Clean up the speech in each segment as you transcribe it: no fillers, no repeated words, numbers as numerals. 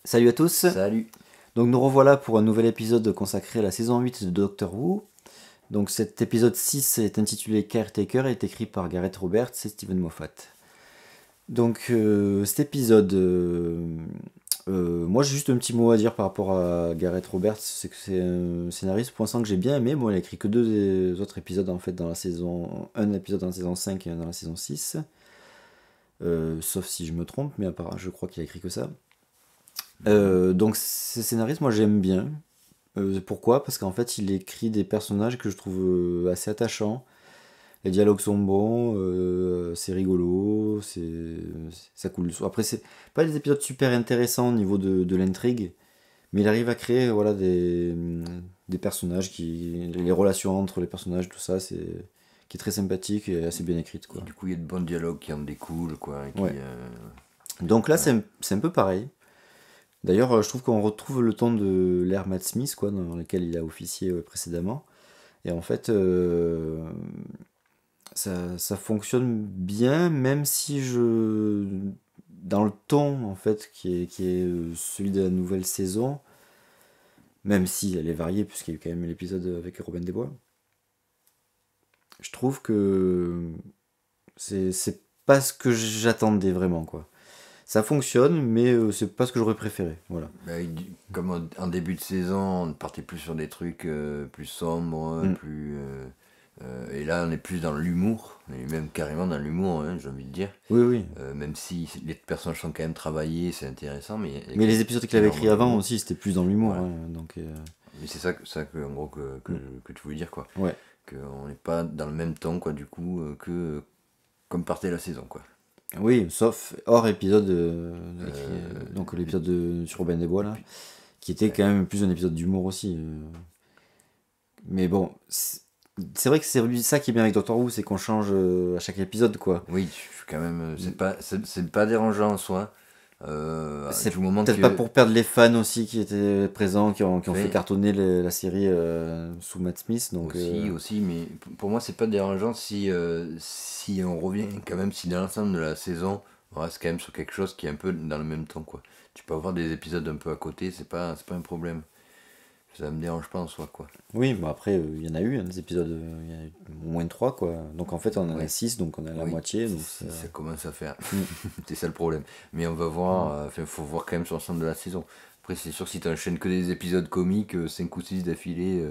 Salut à tous. Salut. Donc nous revoilà pour un nouvel épisode consacré à la saison 8 de Doctor Who. Donc cet épisode 6 est intitulé Caretaker et est écrit par Gareth Roberts et Steven Moffat. Donc cet épisode, moi j'ai juste un petit mot à dire par rapport à Gareth Roberts, c'est que c'est un scénariste pour l'instant que j'ai bien aimé. Bon, il a écrit que deux autres épisodes en fait dans la saison, un épisode dans la saison 5 et un dans la saison 6. Sauf si je me trompe, mais apparemment je crois qu'il a écrit que ça. Donc ces scénaristes, moi j'aime bien. Pourquoi? Parce qu'en fait il écrit des personnages que je trouve assez attachants. Les dialogues sont bons, c'est rigolo, ça coule. Après c'est pas des épisodes super intéressants au niveau de l'intrigue, mais il arrive à créer voilà, des personnages, les relations entre les personnages, tout ça, qui est très sympathique et assez bien écrite, quoi. Et du coup, il y a de bons dialogues qui en découlent, quoi. Ouais. Donc là c'est un peu pareil. D'ailleurs, je trouve qu'on retrouve le ton de l'ère Matt Smith, quoi, dans lequel il a officié précédemment. Et en fait, ça fonctionne bien, même si dans le ton, en fait, qui est celui de la nouvelle saison, même si elle est variée, puisqu'il y a eu quand même l'épisode avec Robin des Bois, je trouve que c'est pas ce que j'attendais vraiment, quoi. Ça fonctionne, mais c'est pas ce que j'aurais préféré, voilà. Comme en début de saison, on partait plus sur des trucs plus sombres, et là, on est plus dans l'humour, on est même carrément dans l'humour, hein, j'ai envie de dire. Oui, oui. Même si les personnages sont quand même travaillés, c'est intéressant, mais... Mais les épisodes qu'il avait écrits avant d'humour. aussi, c'était plus dans l'humour, Voilà. hein, donc... Mais c'est ça que, en gros, que tu voulais dire, quoi. Ouais. Qu'on n'est pas dans le même temps, quoi, du coup, que comme partait la saison, quoi. Oui, sauf hors épisode, donc l'épisode sur Robin des Bois, là, qui était quand même plus un épisode d'humour aussi. Mais bon, c'est vrai que c'est ça qui est bien avec Doctor Who, c'est qu'on change à chaque épisode, quoi. Oui, je suis quand même. C'est pas dérangeant en soi. C'est Du moment peut-être que. pas pour perdre les fans aussi qui étaient présents, qui ont fait Oui. cartonner la série sous Matt Smith, donc... Aussi, mais pour moi, c'est pas dérangeant si on revient quand même, si dans l'ensemble de la saison, on reste quand même sur quelque chose qui est un peu dans le même temps, quoi. Tu peux avoir des épisodes un peu à côté, c'est pas un problème. Ça me dérange pas en soi, quoi. Oui, mais après, il y en a eu, hein, des épisodes, il y en a eu au moins 3, quoi. Donc en fait, on en a Ouais. 6, donc on a la Oui, moitié. Donc ça commence à faire. Mm. C'est ça le problème. Mais on va voir, faut voir quand même sur l'ensemble de la saison. Après, c'est sûr, si tu enchaînes que des épisodes comiques, 5 ou 6 d'affilée,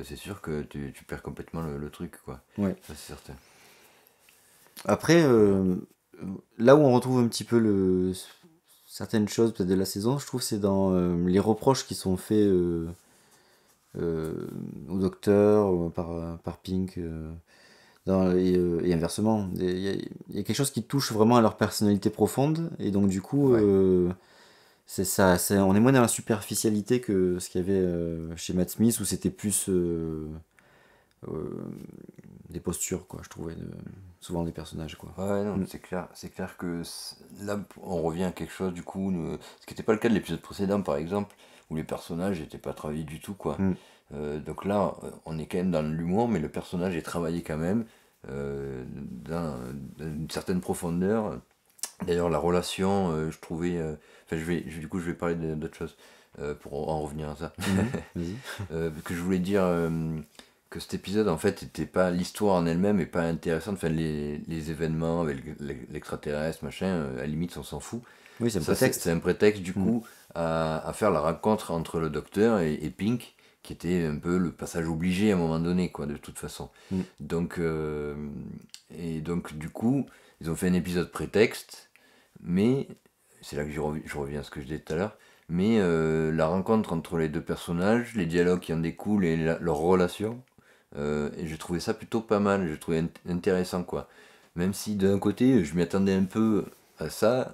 c'est sûr que tu perds complètement le truc, quoi. Ouais. Ça, c'est certain. Après, là où on retrouve un petit peu certaines choses peut-être de la saison, je trouve, c'est dans les reproches qui sont faits au docteur par Pink, et inversement. Il y a quelque chose qui touche vraiment à leur personnalité profonde, et donc du coup, Ouais. c'est ça, on est moins dans la superficialité que ce qu'il y avait chez Matt Smith, où c'était plus euh, des postures, quoi, je trouvais, souvent des personnages, quoi. Ouais, non, Mm. c'est clair que là, on revient à quelque chose, du coup, ce qui n'était pas le cas de l'épisode précédent, par exemple, où les personnages n'étaient pas travaillés du tout, quoi. Mm. Donc là, on est quand même dans l'humour, mais le personnage est travaillé quand même, d'une certaine profondeur. D'ailleurs, la relation, je trouvais. Enfin, du coup, je vais parler d'autre chose pour en revenir à ça. Mhm. Vas-y. Que je voulais dire que cet épisode, en fait, était pas l'histoire en elle-même est pas intéressante. Enfin, les événements avec l'extraterrestre, machin, à la limite, on s'en fout. Oui, c'est un Ça, prétexte. c'est un prétexte, du Mm. coup, à faire la rencontre entre le docteur et Pink, qui était un peu le passage obligé à un moment donné, quoi, de toute façon. Mm. Donc, et donc, du coup, ils ont fait un épisode prétexte, mais c'est là que je reviens à ce que je disais tout à l'heure. Mais la rencontre entre les deux personnages, les dialogues qui en découlent et leur relation, et j'ai trouvé ça plutôt pas mal, j'ai trouvé intéressant, quoi. Même si d'un côté, je m'y attendais un peu à ça,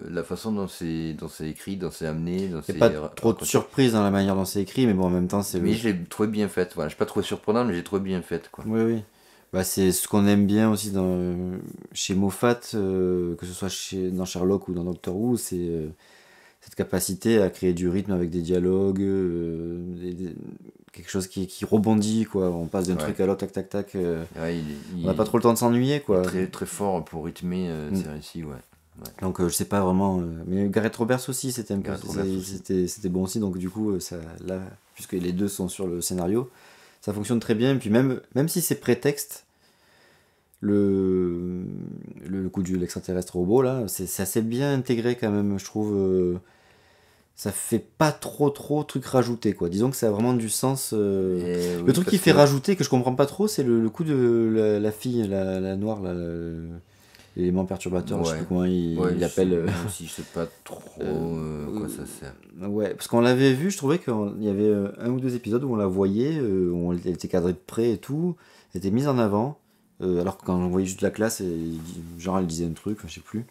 la façon dont c'est écrit, dont c'est amené, dont Il c'est n'y a pas trop de raconté. surprise dans la manière dont c'est écrit, mais bon, en même temps, c'est Mais le... je l'ai trouvé bien faite, voilà. Je n'ai pas trouvé surprenant, mais j'ai trouvé bien faite, quoi. Oui, oui. Bah, c'est ce qu'on aime bien aussi chez Moffat, que ce soit dans Sherlock ou dans Doctor Who, c'est cette capacité à créer du rythme avec des dialogues, quelque chose qui rebondit, quoi. On passe d'un Ouais. truc à l'autre, tac, tac, tac. Ouais, On n'a pas trop le temps de s'ennuyer, il est quoi. très, très fort pour rythmer Mm. ces récits, ouais. Donc je sais pas vraiment. Mais Gareth Roberts aussi, c'était un peu, Gareth Roberts aussi. c'était bon aussi. Donc du coup, ça, là, puisque les deux sont sur le scénario, ça fonctionne très bien. Et puis même si c'est prétexte, le, le coup de l'extraterrestre robot, là, c'est assez bien intégré quand même, je trouve. Ça fait pas trop truc rajouté, quoi. Disons que ça a vraiment du sens. Et Le oui, truc qui parce fait que rajouter, que je comprends pas trop, c'est le coup de la fille, la noire, là, l'élément perturbateur, je sais plus ouais, comment il ouais, l'appelle. moi aussi je sais pas trop à quoi ça sert. Ouais, parce qu'on l'avait vu, je trouvais qu'il y avait un ou deux épisodes où on la voyait, où elle était cadrée de près et tout, elle était mise en avant, alors que quand on voyait juste la classe, genre elle disait un truc, je sais plus.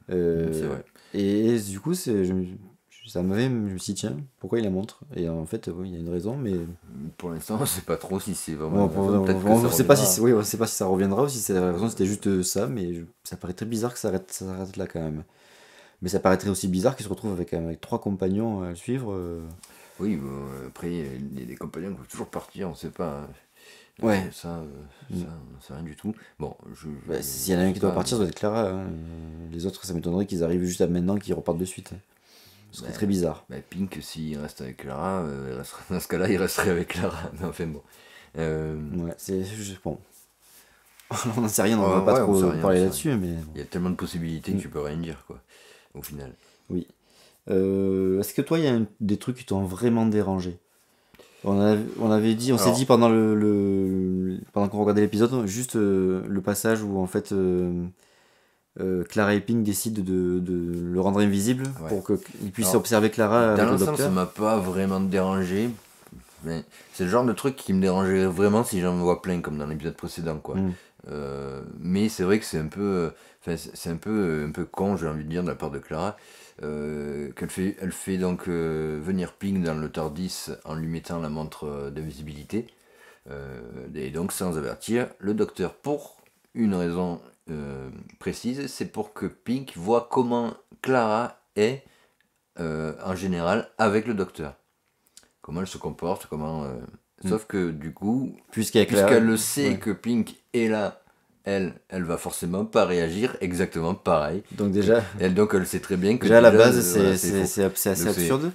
C'est Euh, vrai. et du coup, je me suis dit, tiens, pourquoi il la montre? Et en fait, oui, il y a une raison, mais Pour l'instant, on sait pas trop si c'est vraiment on, une raison. Peut-être que ça on sait pas reviendra. si, oui, on sait pas si ça reviendra ou si c'est la raison, c'était juste ça, mais ça paraît très bizarre que ça s'arrête là quand même. Mais ça paraîtrait aussi bizarre qu'il se retrouve avec trois compagnons à le suivre. Oui, bon, après, il y a des compagnons qui peuvent toujours partir, on sait pas, hein. Ouais. Ça, on sait rien du tout. Bon, Bah, s'il y en a je un sais qui doit pas, partir, ça doit être Clara, hein. Les autres, ça m'étonnerait qu'ils arrivent juste à maintenant, qu'ils repartent de suite, hein. Ce serait bah, très bizarre. bah, Pink, s'il reste avec Clara, dans ce cas-là, il resterait avec Clara. Mais enfin bon. Ouais, bon. On n'en sait rien, on va pas Ouais, on sait trop rien, on parler sait rien. là-dessus, mais bon. Il y a tellement de possibilités que tu peux rien dire, quoi, au final. Oui. Est-ce que toi, il y a des trucs qui t'ont vraiment dérangé? On avait dit, on s'est dit Alors, pendant pendant qu'on regardait l'épisode, juste le passage où en fait Clara et Pink décident de le rendre invisible ouais. pour qu'il puisse Alors, observer Clara dans avec le l'ensemble, ça docteur. m'a pas vraiment dérangé. Mais c'est le genre de truc qui me dérangerait vraiment si j'en vois plein, comme dans l'épisode précédent, quoi. Mm. Mais c'est vrai que c'est un peu, c'est un peu con, j'ai envie de dire, de la part de Clara, elle fait donc venir Pink dans le TARDIS en lui mettant la montre d'invisibilité, et donc sans avertir le docteur pour une raison précise, c'est pour que Pink voit comment Clara est en général avec le docteur, comment elle se comporte, sauf que du coup, Puisqu'avec puisqu'elle le sait ouais. que Pink est là, elle va forcément pas réagir exactement pareil. Donc déjà, Donc elle sait très bien que déjà à la déjà, base, voilà, c'est faux. c'est assez Donc, absurde.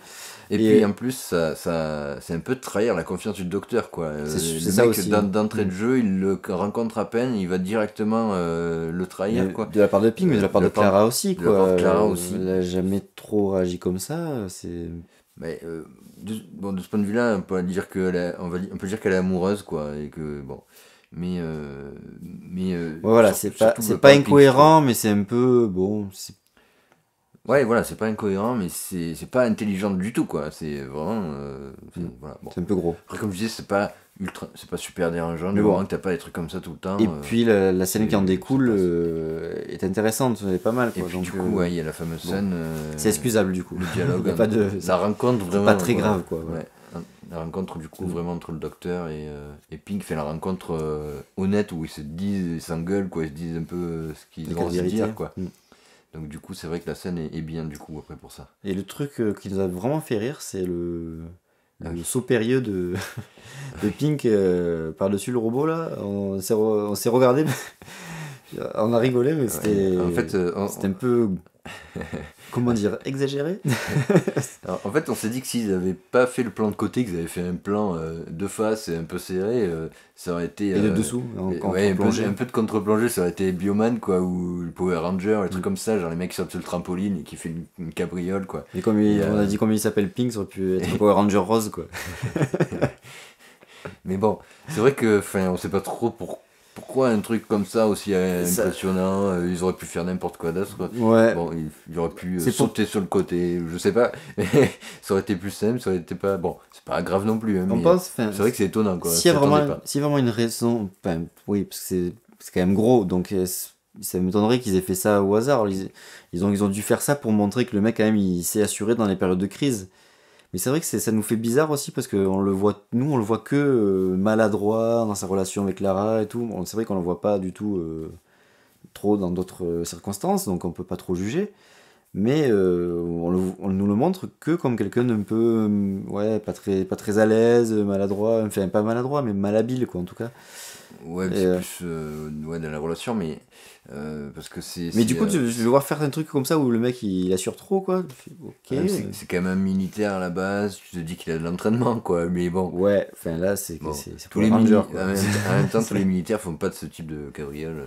et puis Et en plus, c'est un peu de trahir la confiance du docteur, quoi. c'est Le ça mec, aussi. d'entrée de jeu, il le rencontre à peine, il va directement le trahir, Mais quoi. de la part de Pink, mais de la part de Clara aussi, de la part quoi. de Clara aussi. Elle a jamais trop réagi comme ça. C'est Mais bon, de ce point de vue-là, on peut dire on peut dire qu'elle est amoureuse, quoi, et que bon. Mais ouais, voilà, surtout c'est le pas pas Pink, je trouve. incohérent, mais c'est un peu bon. Ouais, voilà, c'est pas incohérent, mais c'est pas intelligent du tout, quoi. C'est vraiment, voilà, bon. C'est un peu gros. Après, comme je disais, c'est pas super dérangeant Mais du bon. moment que t'as pas des trucs comme ça tout le temps. Et puis la scène qui en découle ça passe. est intéressante, elle est pas mal, Et quoi. puis Donc, du coup, ouais, il y a la fameuse bon. scène. C'est excusable du coup. Le dialogue. Il y a pas de. Ça rencontre vraiment. C'est pas très voilà, grave, quoi. Voilà. ouais, la rencontre du coup vraiment entre le docteur et Pink, fait la rencontre honnête où ils s'engueulent, quoi, ils se disent un peu ce qu'ils Avec ont la à se vérité. dire, quoi. Mm. Donc du coup, c'est vrai que la scène est bien du coup après pour ça. Et le truc qui nous a vraiment fait rire, c'est le Oui. saut périlleux de Pink par-dessus le robot là. On s'est regardé, on a rigolé, mais c'était En fait, c'était un peu comment dire, exagéré. alors, en fait, on s'est dit que s'ils avaient pas fait le plan de côté, qu'ils avaient fait un plan de face et un peu serré, ça aurait été. Et de dessous, en Ouais, contre-plongée. un peu de contre-plongée, ça aurait été Bioman, quoi, ou le Power Ranger, les trucs comme ça, genre les mecs qui sautent sur le trampoline et qui fait une cabriole, quoi. Et comme on a dit comment il s'appelle Pink, ça aurait pu être un Power Ranger rose, quoi. Mais bon, c'est vrai que, enfin, on sait pas trop pourquoi un truc comme ça aussi impressionnant, ils auraient pu faire n'importe quoi d'autre, quoi. Ouais. Bon, ils auraient pu C'est sauter sur le côté, je sais pas, mais ça aurait été plus simple, ça aurait été pas. Bon, c'est pas grave non plus, hein, On mais pense, enfin, c'est vrai que c'est étonnant, quoi. s'il y a S'y attendait vraiment, pas. s'il y a vraiment une raison, enfin, oui, parce que c'est quand même gros, donc ça m'étonnerait qu'ils aient fait ça au hasard. Ils ont dû faire ça pour montrer que le mec, quand même, il s'est assuré dans les périodes de crise. Mais c'est vrai que ça nous fait bizarre aussi parce que on le voit que maladroit dans sa relation avec Lara et tout. Bon, c'est vrai qu'on le voit pas du tout trop dans d'autres circonstances, donc on peut pas trop juger. Mais on nous le montre que comme quelqu'un d'un peu, ouais, pas très à l'aise, maladroit, enfin pas maladroit, mais malhabile, quoi, en tout cas. Ouais, Et, c'est plus ouais, dans la relation, mais parce que mais du coup, je vais voir faire un truc comme ça où le mec il assure trop, quoi. Je fais, ok. c'est quand même un militaire à la base, tu te dis qu'il a de l'entraînement, quoi, mais bon. Ouais, enfin là, c'est Bon, c'est tous pour les les Rangers, quoi. en même temps, tous les militaires font pas de ce type de cabriole.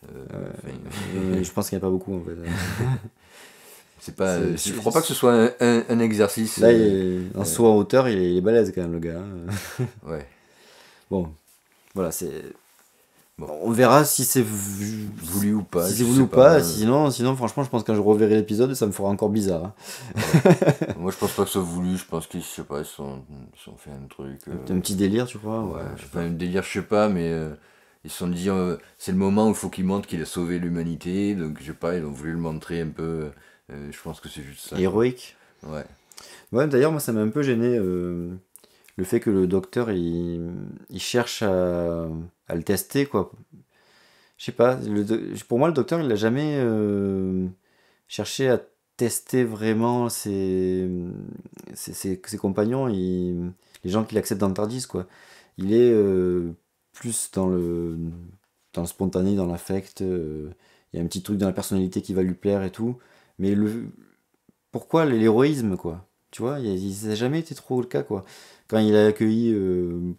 Enfin, Je pense qu'il n'y en a pas beaucoup, en fait. c'est pas, C'est- je crois pas que ce soit un exercice. Là, en saut en hauteur, il est balèze quand même, le gars, hein. Ouais. Bon, voilà, c'est. Bon. On verra si c'est Voulu ou pas. si je c'est voulu sais ou pas. pas. Sinon, franchement, je pense que quand je reverrai l'épisode, ça me fera encore bizarre, hein. Moi, je pense pas que ce soit voulu. Je pense qu'ils, je sais pas, ils sont fait un truc. Un petit délire, tu crois? Ouais, Je sais enfin, un délire, je sais pas, mais ils se sont dit, c'est le moment où il faut qu'il montre qu'il a sauvé l'humanité. Donc, je sais pas, ils ont voulu le montrer un peu. Je pense que c'est juste ça. pas. Héroïque. Ouais. Ouais, d'ailleurs, moi, ça m'a un peu gêné le fait que le docteur il cherche à le tester, quoi. Je sais pas, pour moi, le docteur, il a jamais cherché à tester vraiment ses compagnons, les gens qu'il accepte dans le Tardis, quoi. Il est plus dans le spontané, dans l'affect. Il y a un petit truc dans la personnalité qui va lui plaire et tout. Mais pourquoi l'héroïsme, quoi? Tu vois, ça n'a jamais été trop le cas, quoi. Quand il a accueilli,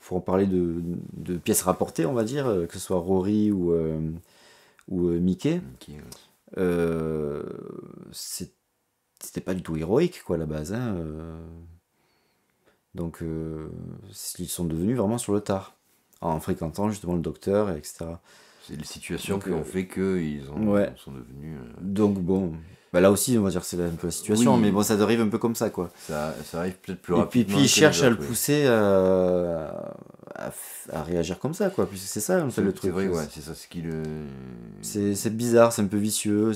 pour en parler de pièces rapportées, on va dire, que ce soit Rory ou Mickey, Ok, ouais. euh, c'était pas du tout héroïque, quoi, à la base, hein. Donc, ils sont devenus vraiment sur le tard, en fréquentant justement le docteur, etc. C'est les situations Donc, qui ont fait qu'ils ouais. sont devenus. Donc, bon, bah là aussi, on va dire que c'est un peu la situation, Oui. mais bon, ça arrive un peu comme ça, quoi. Ça arrive peut-être plus Et puis, rapidement. il que cherche les à le autres, oui. pousser à réagir comme ça, quoi. Puisque c'est ça, en fait, le C'est truc. vrai, ouais, c'est ça ce qui le. C'est bizarre, c'est un peu vicieux.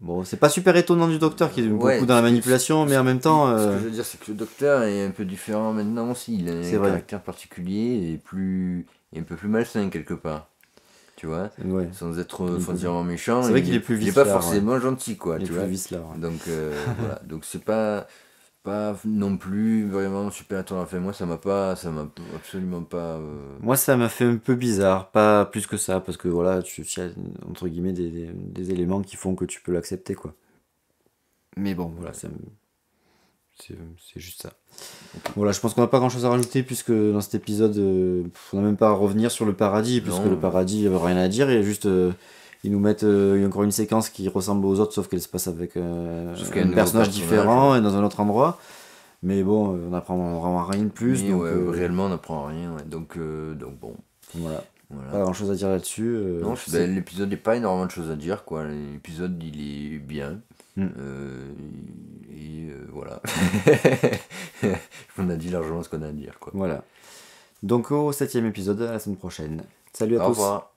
Bon, c'est pas super étonnant du docteur qui est Ouais, beaucoup dans la manipulation, mais en même temps, Ce que je veux dire, c'est que le docteur est un peu différent maintenant aussi. Il a C'est un vrai. caractère particulier et un peu plus malsain quelque part. Tu vois, ouais, sans être foncièrement méchant. C'est vrai qu'il est plus Il est pas vicelard, forcément gentil, quoi. il est Tu plus vois. vicelard, ouais. Donc voilà, donc c'est pas non plus vraiment super étonnant. Enfin, moi, ça m'a absolument pas. Moi, ça m'a fait un peu bizarre, pas plus que ça, parce que voilà, il y a entre guillemets des éléments qui font que tu peux l'accepter, quoi. Mais bon, voilà, c'est juste ça. Voilà, je pense qu'on n'a pas grand chose à rajouter, puisque dans cet épisode, on n'a même pas à revenir sur le paradis, puisque Non. le paradis, il n'y avait rien à dire, et juste, ils nous mettent encore une séquence qui ressemble aux autres, sauf qu'elle se passe avec Sauf qu'il y a un un nouveau personnage personnage, différent et dans un autre endroit. Mais bon, on n'apprend vraiment rien de plus, Mais donc ouais, réellement, on n'apprend rien. Ouais. Donc bon. voilà. Voilà. Pas grand chose à dire là-dessus. Non, l'épisode n'est pas énormément de choses à dire, quoi. L'épisode, il est bien. Mm. Voilà. On a dit largement ce qu'on a à dire, quoi. Voilà. Donc au 7e épisode, à la semaine prochaine. Salut à Au tous. revoir.